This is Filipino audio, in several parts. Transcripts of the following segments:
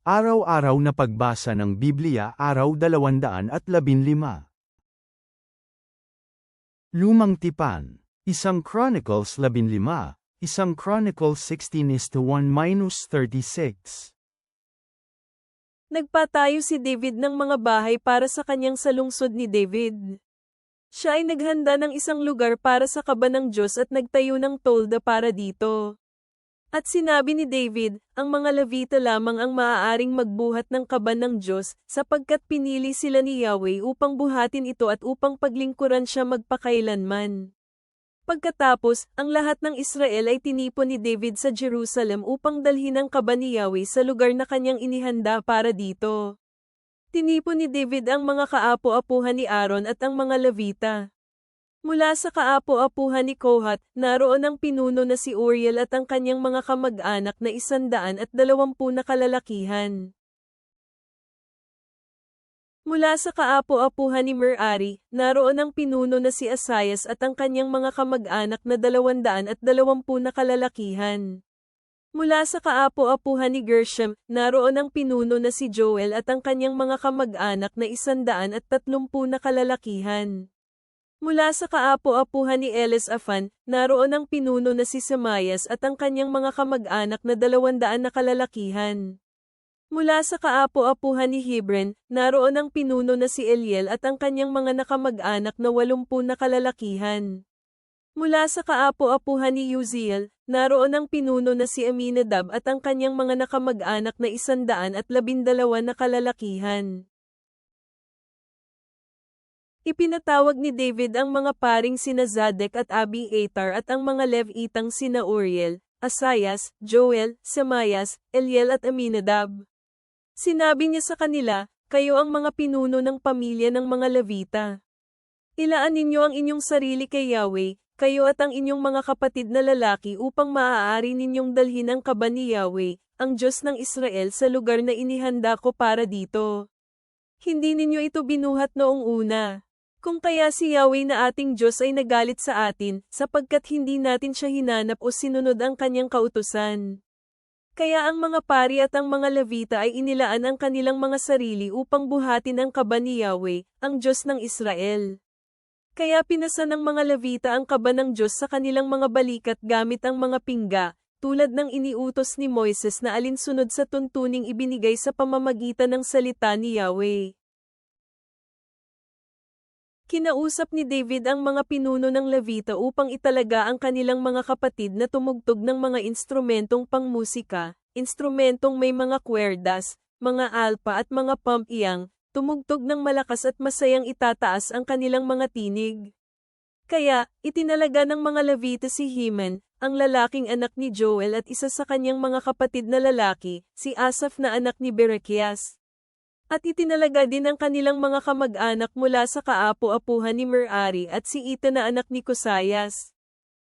Araw-araw na pagbasa ng Biblia, Araw 215. Lumang Tipan, Isang Chronicles 15, Isang Chronicles 16:1-36. Nagpatayo si David ng mga bahay para sa kanyang salungsod ni David. Siya ay naghanda ng isang lugar para sa kaba ng Diyos at nagtayo ng tolda para dito. At sinabi ni David, ang mga Levita lamang ang maaaring magbuhat ng kaban ng Diyos, sapagkat pinili sila ni Yahweh upang buhatin ito at upang paglingkuran siya magpakailanman. Pagkatapos, ang lahat ng Israel ay tinipon ni David sa Jerusalem upang dalhin ang kaban ni Yahweh sa lugar na kanyang inihanda para dito. Tinipon ni David ang mga kaapo-apuhan ni Aaron at ang mga Levita. Mula sa kaapo-apuhan ni Kohat, naroon ang pinuno na si Uriel at ang kanyang mga kamag-anak na 120 na kalalakihan. Mula sa kaapo-apuhan ni Merari, naroon ang pinuno na si Asayas at ang kanyang mga kamag-anak na 220 na kalalakihan. Mula sa kaapo-apuhan ni Gershom, naroon ang pinuno na si Joel at ang kanyang mga kamag-anak na 130 na kalalakihan. Mula sa kaapo-apuhan ni Elisaphan, naroon ang pinuno na si Samayas at ang kanyang mga kamag-anak na 200 na kalalakihan. Mula sa kaapo-apuhan ni Hebron, naroon ang pinuno na si Eliel at ang kanyang mga nakamag-anak na 80 na kalalakihan. Mula sa kaapo-apuhan ni Uziel, naroon ang pinuno na si Aminadab at ang kanyang mga nakamag-anak na 112 na kalalakihan. Ipinatawag ni David ang mga paring sina Zadok at Abiathar at ang mga Levitang sina Uriel, Asayas, Joel, Samayas, Eliel at Aminadab. Sinabi niya sa kanila, kayo ang mga pinuno ng pamilya ng mga Levita. Ilaan ninyo ang inyong sarili kay Yahweh, kayo at ang inyong mga kapatid na lalaki upang maaari ninyong dalhin ang kaban ni Yahweh, ang Diyos ng Israel sa lugar na inihanda ko para dito. Hindi ninyo ito binuhat noong una. Kung kaya si Yahweh na ating Diyos ay nagalit sa atin, sapagkat hindi natin siya hinanap o sinunod ang kanyang kautusan. Kaya ang mga pari at ang mga Levita ay inilaan ang kanilang mga sarili upang buhatin ang kaban ni Yahweh, ang Diyos ng Israel. Kaya pinasa ng mga Levita ang kaban ng Diyos sa kanilang mga balikat gamit ang mga pingga, tulad ng iniutos ni Moises na alinsunod sa tuntuning ibinigay sa pamamagitan ng salita ni Yahweh. Kinausap ni David ang mga pinuno ng Levita upang italaga ang kanilang mga kapatid na tumugtog ng mga instrumentong pangmusika, instrumentong may mga kwerdas, mga alpa at mga pump-iyang, tumugtog ng malakas at masayang itataas ang kanilang mga tinig. Kaya, itinalaga ng mga Levita si Heman, ang lalaking anak ni Joel at isa sa kanyang mga kapatid na lalaki, si Asaph na anak ni Berechias. At itinalaga din ang kanilang mga kamag-anak mula sa kaapo-apuhan ni Merari at si Ita na anak ni Kusayas.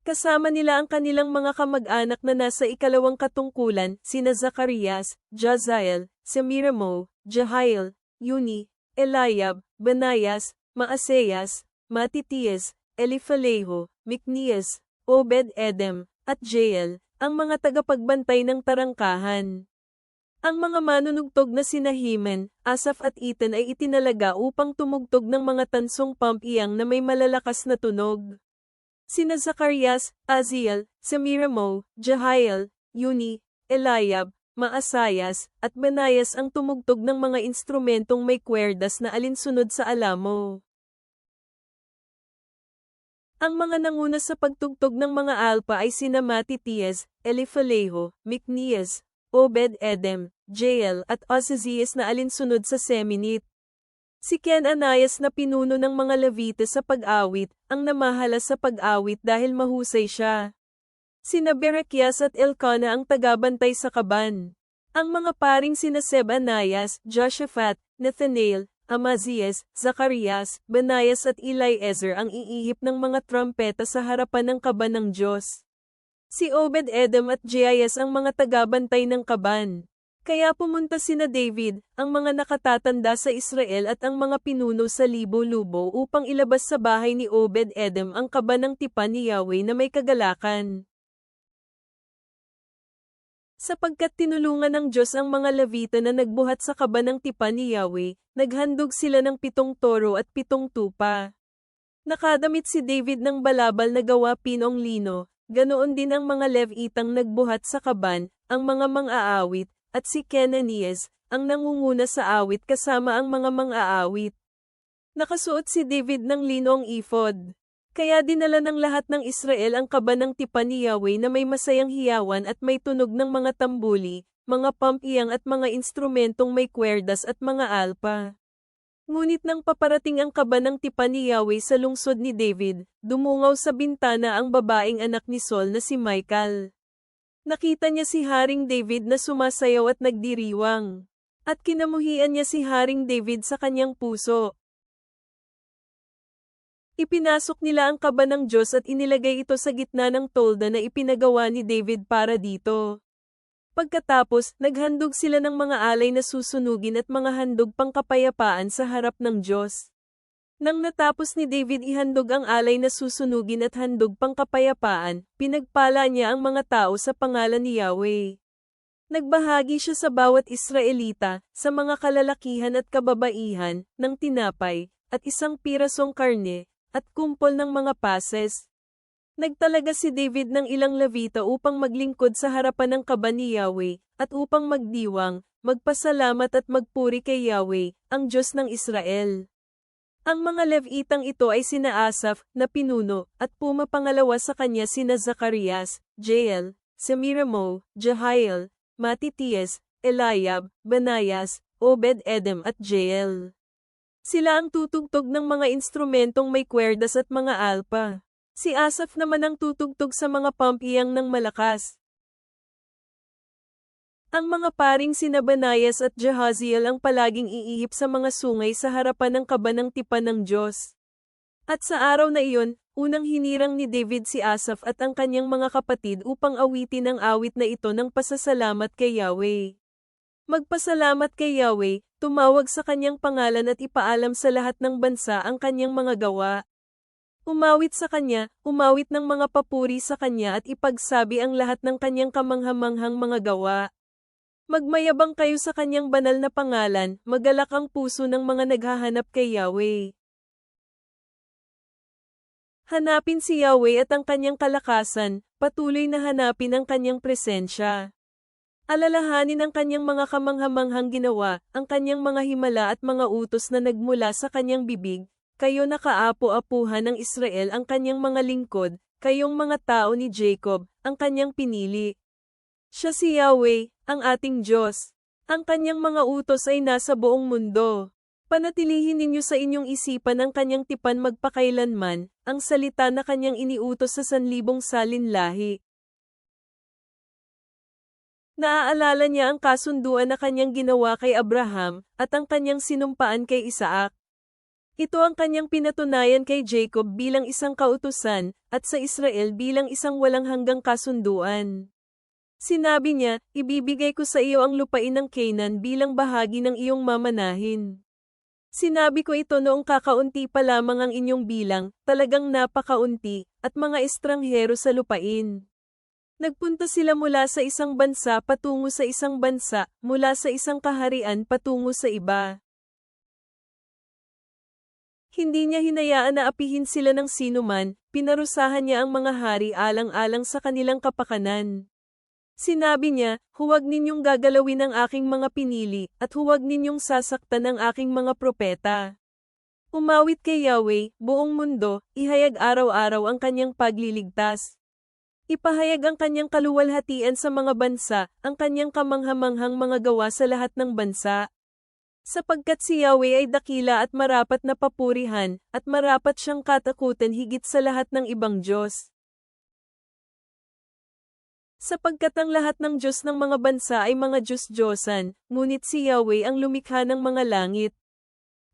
Kasama nila ang kanilang mga kamag-anak na nasa ikalawang katungkulan, sina Zacarias, Jaziel, Semiramo, Jehiel, Uni, Eliab, Banayas, Maaseyas, Matitias, Elifaleho, Miknias, Obed-Edem, at Jeiel, ang mga tagapagbantay ng tarangkahan. Ang mga manunugtog na sina Heman, Asaph at Ethan ay itinalaga upang tumugtog ng mga tansong pump-iyang na may malalakas na tunog. Sina Zacarias, Aziel, Semiramo, Jehiel, Uni, Eliab, Maasayas, at Banayas ang tumugtog ng mga instrumentong may kwerdas na alinsunod sa alamo. Ang mga nanguna sa pagtugtog ng mga alpa ay sina Matitias, Elifaleho, Miknias, Obed-Edem, Jeiel at Osazias na alinsunod sa Seminit. Si Ken-Anayas na pinuno ng mga Levita sa pag-awit, ang namahala sa pag-awit dahil mahusay siya. Sina Berechias at Elkanah ang tagabantay sa kaban. Ang mga paring sina Seb-Anayas, Joshaphat, Nathanael, Amazias, Zacarias, Banayas at Eliezer ang iihip ng mga trumpeta sa harapan ng kaban ng Diyos. Si Obed-Edem at Jeias ang mga tagabantay ng kaban. Kaya pumunta sina David, ang mga nakatatanda sa Israel at ang mga pinuno sa libo-lubo upang ilabas sa bahay ni Obed-Edem ang kaban ng tipan ni Yahweh na may kagalakan. Sapagkat tinulungan ng Diyos ang mga Levita na nagbuhat sa kaba ng tipan ni Yahweh, naghandog sila ng 7 toro at 7 tupa. Nakadamit si David ng balabal na gawa pinong lino, ganoon din ang mga Levitang nagbuhat sa kaban, ang mga mang-aawit, at si Kenanias, ang nangunguna sa awit kasama ang mga mang-aawit. Nakasuot si David ng lino ang ephod. Kaya dinala ng lahat ng Israel ang kaba ng tipan ni Yahweh na may masayang hiyawan at may tunog ng mga tambuli, mga pampiyang at mga instrumentong may kwerdas at mga alpa. Ngunit nang paparating ang kaba ng tipan ni Yahweh sa lungsod ni David, dumungaw sa bintana ang babaeng anak ni Saul na si Michal. Nakita niya si Haring David na sumasayaw at nagdiriwang. At kinamuhian niya si Haring David sa kanyang puso. Ipinasok nila ang kaba ng Diyos at inilagay ito sa gitna ng tolda na ipinagawa ni David para dito. Pagkatapos, naghandog sila ng mga alay na susunugin at mga handog pangkapayapaan sa harap ng Diyos. Nang natapos ni David ihandog ang alay na susunugin at handog pangkapayapaan, pinagpala niya ang mga tao sa pangalan ni Yahweh. Nagbahagi siya sa bawat Israelita, sa mga kalalakihan at kababaihan, ng tinapay, at 1 pirasong karne, at kumpol ng mga pases. Nagtalaga si David ng ilang Levita upang maglingkod sa harapan ng kaba ni Yahweh, at upang magdiwang, magpasalamat at magpuri kay Yahweh, ang Diyos ng Israel. Ang mga Levitang ito ay sina Asaph, na pinuno, at pumapangalawa sa kanya sina Zacarias, Jeiel, Semiramo, Jehiel, Matitias, Eliab, Banayas, Obed-Edom at Jeiel. Sila ang tutugtog ng mga instrumentong may kwerdas at mga alpa. Si Asaph naman ang tutugtog sa mga pampiyang ng malakas. Ang mga paring sina Banayas at Jahaziel ang palaging iihip sa mga sungay sa harapan ng kaba ng tipan ng Diyos. At sa araw na iyon, unang hinirang ni David si Asaph at ang kanyang mga kapatid upang awitin ang awit na ito ng pasasalamat kay Yahweh. Magpasalamat kay Yahweh, tumawag sa kanyang pangalan at ipaalam sa lahat ng bansa ang kanyang mga gawa. Umawit sa kanya, umawit ng mga papuri sa kanya at ipagsabi ang lahat ng kanyang kamanghamanghang mga gawa. Magmayabang kayo sa kanyang banal na pangalan, magalak ang puso ng mga naghahanap kay Yahweh. Hanapin si Yahweh at ang kanyang kalakasan, patuloy na hanapin ang kanyang presensya. Alalahanin ang kanyang mga kamanghamanghang ginawa, ang kanyang mga himala at mga utos na nagmula sa kanyang bibig, kayo na kaapo-apuhan ng Israel ang kanyang mga lingkod, kayong mga tao ni Jacob, ang kanyang pinili. Siya si Yahweh, ang ating Diyos. Ang kanyang mga utos ay nasa buong mundo. Panatilihin ninyo sa inyong isipan ang kanyang tipan magpakailanman, ang salita na kanyang iniutos sa sanlibong salin lahi. Naaalala niya ang kasunduan na kanyang ginawa kay Abraham, at ang kanyang sinumpaan kay Isaac. Ito ang kanyang pinatunayan kay Jacob bilang isang kautusan, at sa Israel bilang isang walang hanggang kasunduan. Sinabi niya, ibibigay ko sa iyo ang lupain ng Canaan bilang bahagi ng iyong mamanahin. Sinabi ko ito noong kakaunti pa lamang ang inyong bilang, talagang napakaunti, at mga estranghero sa lupain. Nagpunta sila mula sa isang bansa patungo sa isang bansa, mula sa isang kaharian patungo sa iba. Hindi niya hinayaan na apihin sila ng sinuman, pinarusahan niya ang mga hari alang-alang sa kanilang kapakanan. Sinabi niya, huwag ninyong gagalawin ang aking mga pinili, at huwag ninyong sasaktan ang aking mga propeta. Umawit kay Yahweh, buong mundo, ihayag araw-araw ang kanyang pagliligtas. Ipahayag ang kanyang kaluwalhatian sa mga bansa, ang kanyang kamanghamanghang mga gawa sa lahat ng bansa. Sapagkat si Yahweh ay dakila at marapat na papurihan, at marapat siyang katakutan higit sa lahat ng ibang Diyos. Sapagkat ang lahat ng Diyos ng mga bansa ay mga Diyos-Diyosan, ngunit si Yahweh ang lumikha ng mga langit.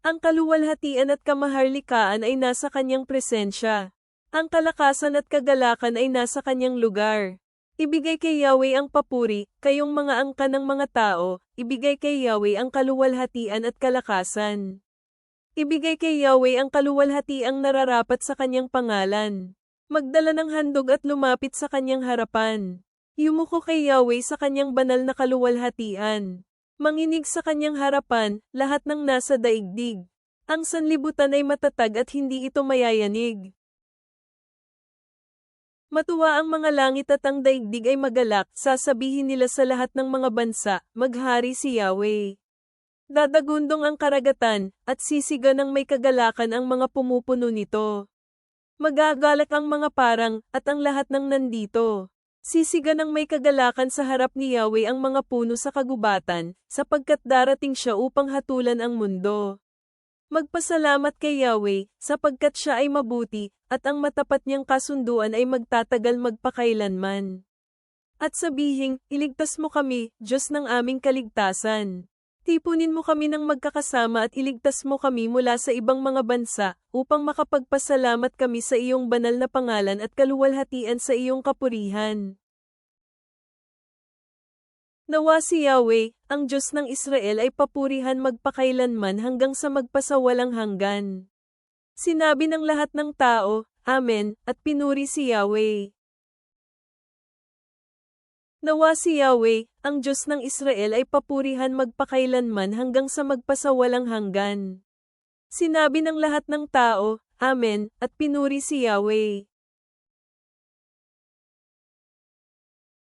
Ang kaluwalhatian at kamaharlikaan ay nasa kanyang presensya. Ang kalakasan at kagalakan ay nasa kanyang lugar. Ibigay kay Yahweh ang papuri, kayong mga angkan ng mga tao, ibigay kay Yahweh ang kaluwalhatian at kalakasan. Ibigay kay Yahweh ang kaluwalhatiang nararapat sa kanyang pangalan. Magdala ng handog at lumapit sa kanyang harapan. Yumuko kay Yahweh sa kanyang banal na kaluwalhatian. Manginig sa kanyang harapan, lahat ng nasa daigdig. Ang sanlibutan ay matatag at hindi ito mayayanig. Matuwa ang mga langit at ang daigdig ay magalak, sasabihin nila sa lahat ng mga bansa, maghari si Yahweh. Dadagundong ang karagatan, at sisiga ng may kagalakan ang mga pumupuno nito. Magagalak ang mga parang, at ang lahat ng nandito. Sisiga ng may kagalakan sa harap ni Yahweh ang mga puno sa kagubatan, sapagkat darating siya upang hatulan ang mundo. Magpasalamat kay Yahweh, sapagkat siya ay mabuti, at ang matapat niyang kasunduan ay magtatagal magpakailanman. At sabihing, iligtas mo kami, Diyos ng aming kaligtasan. Tipunin mo kami ng magkakasama at iligtas mo kami mula sa ibang mga bansa, upang makapagpasalamat kami sa iyong banal na pangalan at kaluwalhatian sa iyong kapurihan. Nawa si Yahweh, ang Diyos ng Israel ay papurihan magpakailanman hanggang sa magpasawalang hanggan. Sinabi ng lahat ng tao, Amen, at pinuri si Yahweh. Nawa si Yahweh, ang Diyos ng Israel ay papurihan magpakailanman hanggang sa magpasawalang hanggan. Sinabi ng lahat ng tao, Amen, at pinuri si Yahweh.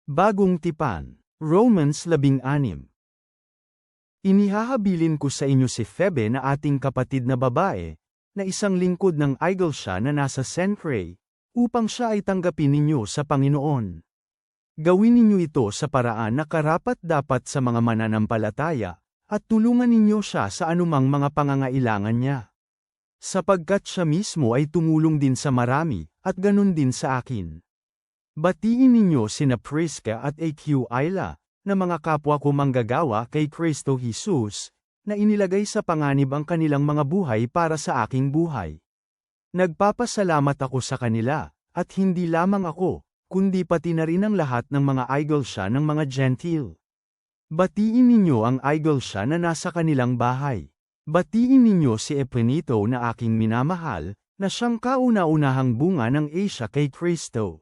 Bagong Tipan, Romans 16. Inihahabilin ko sa inyo si Phoebe na ating kapatid na babae, na isang lingkod ng idol siya na nasa Cenchreae, upang siya ay tanggapin ninyo sa Panginoon. Gawin ninyo ito sa paraan na karapat-dapat sa mga mananampalataya, at tulungan ninyo siya sa anumang mga pangangailangan niya. Sapagkat siya mismo ay tumulong din sa marami, at ganun din sa akin. Batiin ninyo sina Prisca at Aquila, na mga kapwa ko manggagawa kay Kristo Jesus, na inilagay sa panganib ang kanilang mga buhay para sa aking buhay. Nagpapasalamat ako sa kanila, at hindi lamang ako, kundi pati na rin ang lahat ng mga iglesia ng mga Gentile. Batiin ninyo ang iglesia na nasa kanilang bahay. Batiin ninyo si Epeneto na aking minamahal, na siyang kauna-unahang bunga ng Asia kay Kristo.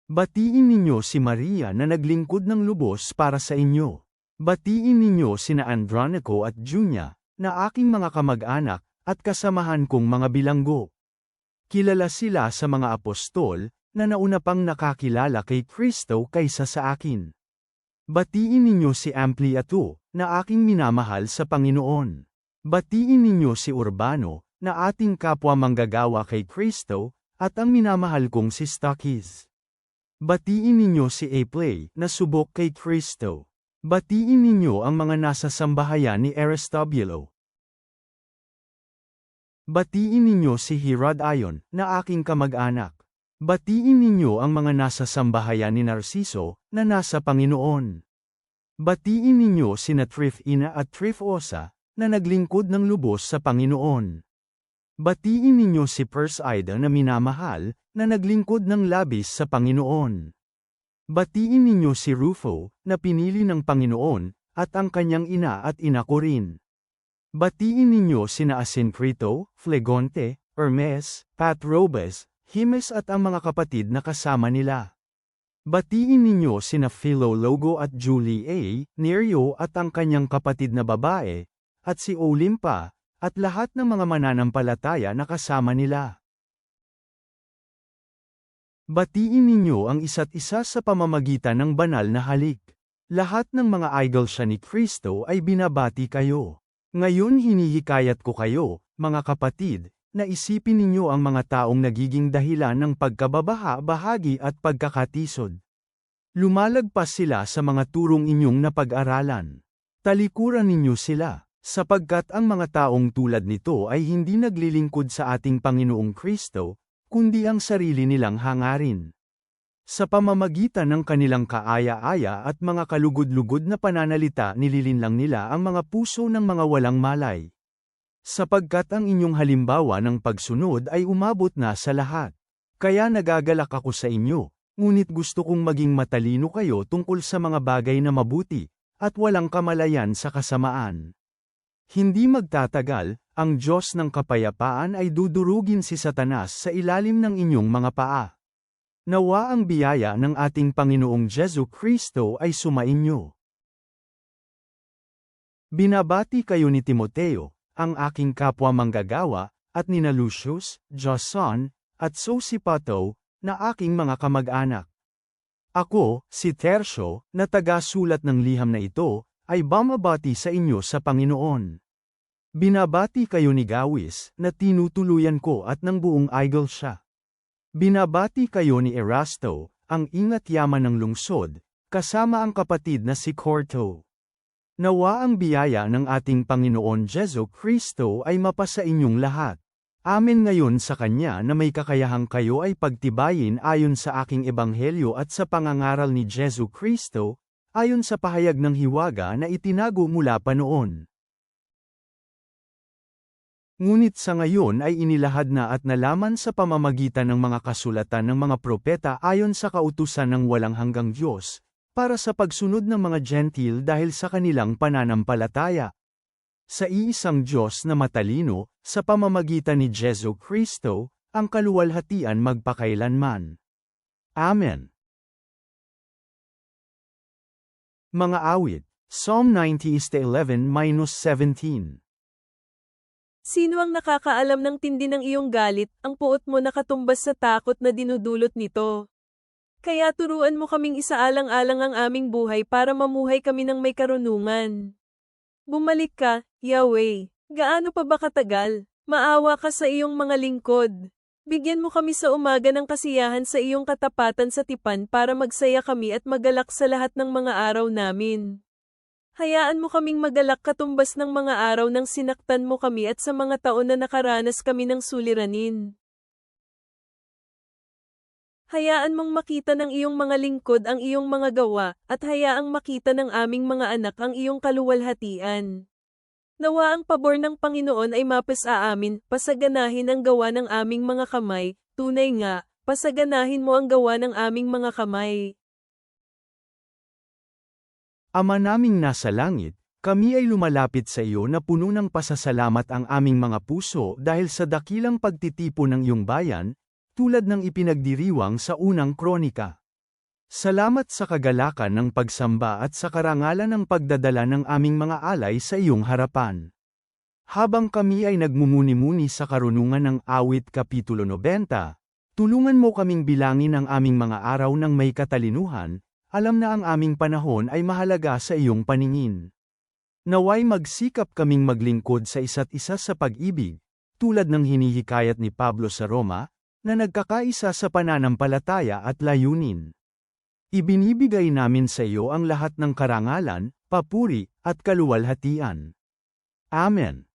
Batiin ninyo si Maria na naglingkod ng lubos para sa inyo. Batiin ninyo sina Andronico at Junia, na aking mga kamag-anak, at kasamahan kong mga bilanggo. Kilala sila sa mga apostol, na nauna pang nakakilala kay Kristo kaysa sa akin. Batiin ninyo si Ampliato, na aking minamahal sa Panginoon. Batiin ninyo si Urbano, na ating kapwa manggagawa kay Kristo, at ang minamahal kong si Stachys. Batiin ninyo si Aple, na subok kay Kristo. Batiin ninyo ang mga nasa sambahayan ni Aristobulo. Batiin ninyo si Herodion, na aking kamag-anak. Batiin ninyo ang mga nasa sambahayan ni Narciso, na nasa Panginoon. Batiin ninyo sina Tryphena at Tryphosa, na naglingkod ng lubos sa Panginoon. Batiin ninyo si Persida na minamahal, na naglingkod ng labis sa Panginoon. Batiin ninyo si Rufo, na pinili ng Panginoon, at ang kanyang ina at ina ko rin. Batiin ninyo sina Asincrito, Phlegonte, Hermes, Patrobas, Himes at ang mga kapatid na kasama nila. Batiin ninyo sina Philologo at Julia, Nereo at ang kanyang kapatid na babae, at si Olimpa, at lahat ng mga mananampalataya na kasama nila. Batiin ninyo ang isa't isa sa pamamagitan ng banal na halik. Lahat ng mga iglesia ni Kristo ay binabati kayo. Ngayon hinihikayat ko kayo, mga kapatid, na isipin ninyo ang mga taong nagiging dahilan ng pagkababaha-bahagi at pagkakatisod. Lumalagpas sila sa mga turong inyong napag-aralan. Talikuran ninyo sila, sapagkat ang mga taong tulad nito ay hindi naglilingkod sa ating Panginoong Kristo, kundi ang sarili nilang hangarin. Sa pamamagitan ng kanilang kaaya-aya at mga kalugod-lugod na pananalita nililinlang nila ang mga puso ng mga walang malay. Sapagkat ang inyong halimbawa ng pagsunod ay umabot na sa lahat. Kaya nagagalak ako sa inyo, ngunit gusto kong maging matalino kayo tungkol sa mga bagay na mabuti, at walang kamalayan sa kasamaan. Hindi magtatagal, ang Diyos ng kapayapaan ay dudurugin si Satanas sa ilalim ng inyong mga paa. Nawa ang biyaya ng ating Panginoong Jesu Kristo ay sumainyo. Binabati kayo ni Timoteo, ang aking kapwa manggagawa, at nina Lucius, Jason, at Sosipater, na aking mga kamag-anak. Ako, si Tertio, na taga-sulat ng liham na ito, ay bumabati sa inyo sa Panginoon. Binabati kayo ni Gawis, na tinutuluyan ko at ng buong iglesia. Binabati kayo ni Erasto, ang ingat yaman ng lungsod, kasama ang kapatid na si Quarto. Nawa ang biyaya ng ating Panginoon Jesu Kristo ay mapasa inyong lahat. Amen. Ngayon sa Kanya na may kakayahang kayo ay pagtibayin ayon sa aking ebanghelyo at sa pangangaral ni Jesu Kristo, ayon sa pahayag ng hiwaga na itinago mula pa noon. Ngunit sa ngayon ay inilahad na at nalaman sa pamamagitan ng mga kasulatan ng mga propeta ayon sa kautusan ng walang hanggang Diyos, para sa pagsunod ng mga Gentil dahil sa kanilang pananampalataya. Sa iisang Diyos na matalino, sa pamamagitan ni Jesu Kristo, ang kaluwalhatian magpakailanman. Amen. Mga awit, Psalm 90:11-17. Sino ang nakakaalam ng tindi ng iyong galit, ang puot mo nakatumbas sa takot na dinudulot nito? Kaya turuan mo kaming isaalang-alang ang aming buhay para mamuhay kami ng may karunungan. Bumalik ka, Yahweh. Gaano pa ba katagal? Maawa ka sa iyong mga lingkod. Bigyan mo kami sa umaga ng kasiyahan sa iyong katapatan sa tipan para magsaya kami at magalak sa lahat ng mga araw namin. Hayaan mo kaming magalak katumbas ng mga araw nang sinaktan mo kami at sa mga taon na nakaranas kami ng suliranin. Hayaan mong makita ng iyong mga lingkod ang iyong mga gawa, at hayaang makita ng aming mga anak ang iyong kaluwalhatian. Nawa ang pabor ng Panginoon ay mapasa amin, pasaganahin ang gawa ng aming mga kamay, tunay nga, pasaganahin mo ang gawa ng aming mga kamay. Ama naming nasa langit, kami ay lumalapit sa iyo na puno ng pasasalamat ang aming mga puso dahil sa dakilang pagtitipon ng iyong bayan, tulad ng ipinagdiriwang sa unang kronika. Salamat sa kagalakan ng pagsamba at sa karangalan ng pagdadala ng aming mga alay sa iyong harapan. Habang kami ay nagmumuni-muni sa karunungan ng awit Kapitulo 90, tulungan mo kaming bilangin ang aming mga araw ng may katalinuhan, alam na ang aming panahon ay mahalaga sa iyong paningin. Naway magsikap kaming maglingkod sa isa't isa sa pag-ibig, tulad ng hinihikayat ni Pablo sa Roma, na nagkakaisa sa pananampalataya at layunin. Ibinibigay namin sa iyo ang lahat ng karangalan, papuri, at kaluwalhatian. Amen.